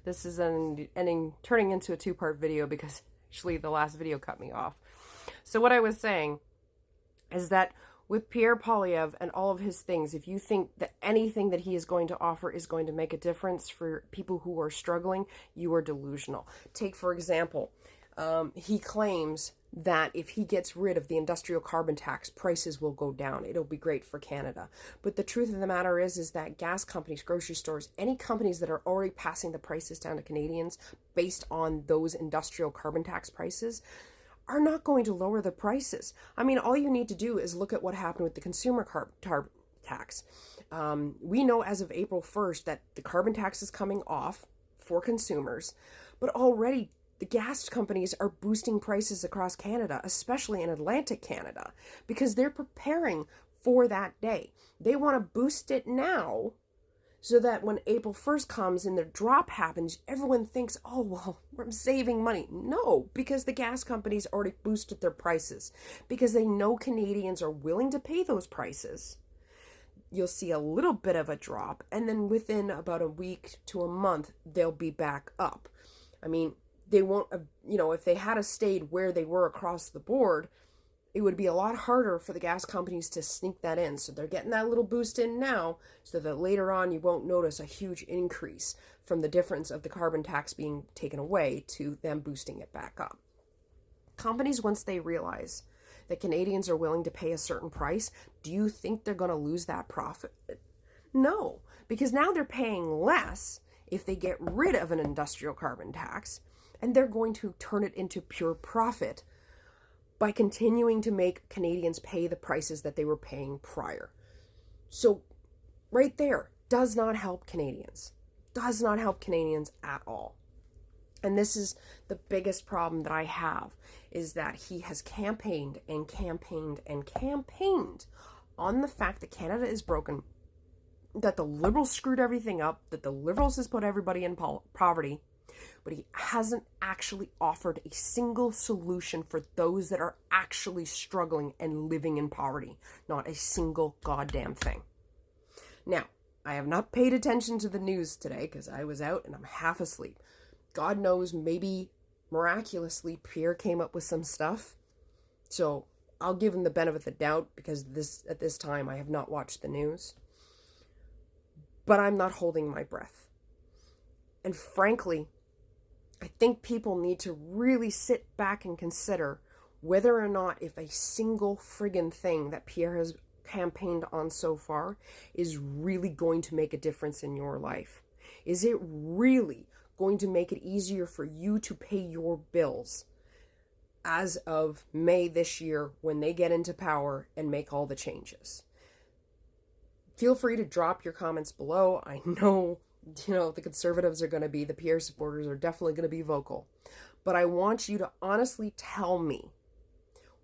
This is turning into a two-part video because actually the last video cut me off. So what I was saying is that with Pierre Poilievre and all of his things, if you think that anything that he is going to offer is going to make a difference for people who are struggling, you are delusional. Take, for example, he claims that if he gets rid of the industrial carbon tax, prices will go down. It'll be great for Canada. But the truth of the matter is that gas companies, grocery stores, any companies that are already passing the prices down to Canadians based on those industrial carbon tax prices are not going to lower the prices. I mean, all you need to do is look at what happened with the consumer carbon tax. We know as of April 1st that the carbon tax is coming off for consumers, but already the gas companies are boosting prices across Canada, especially in Atlantic Canada, because they're preparing for that day. They want to boost it now so that when April 1st comes and the drop happens, everyone thinks, oh, well, we're saving money. No, because the gas companies already boosted their prices, because they know Canadians are willing to pay those prices. You'll see a little bit of a drop, and then within about a week to a month, they'll be back up. I mean, they won't, if they had stayed where they were across the board, it would be a lot harder for the gas companies to sneak that in. So they're getting that little boost in now so that later on you won't notice a huge increase from the difference of the carbon tax being taken away to them boosting it back up. Companies, once they realize that Canadians are willing to pay a certain price, do you think they're going to lose that profit? No, because now they're paying less if they get rid of an industrial carbon tax, and they're going to turn it into pure profit by continuing to make Canadians pay the prices that they were paying prior. So right there, does not help Canadians. Does not help Canadians at all. And this is the biggest problem that I have, is that he has campaigned and campaigned and campaigned on the fact that Canada is broken, that the Liberals screwed everything up, that the Liberals has put everybody in poverty, but he hasn't actually offered a single solution for those that are actually struggling and living in poverty. Not a single goddamn thing. Now, I have not paid attention to the news today because I was out and I'm half asleep. God knows, maybe miraculously Pierre came up with some stuff. So I'll give him the benefit of the doubt because at this time I have not watched the news. But I'm not holding my breath. And frankly, I think people need to really sit back and consider whether or not if a single friggin' thing that Pierre has campaigned on so far is really going to make a difference in your life. Is it really going to make it easier for you to pay your bills as of May this year when they get into power and make all the changes? Feel free to drop your comments below. I know the Conservatives are going to be, the Pierre supporters are definitely going to be vocal. But I want you to honestly tell me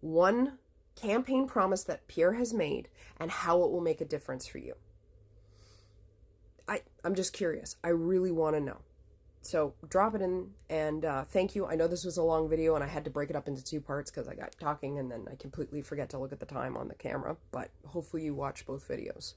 one campaign promise that Pierre has made and how it will make a difference for you. I'm just curious. I really want to know. So drop it in, and thank you. I know this was a long video and I had to break it up into two parts because I got talking and then I completely forget to look at the time on the camera. But hopefully you watch both videos.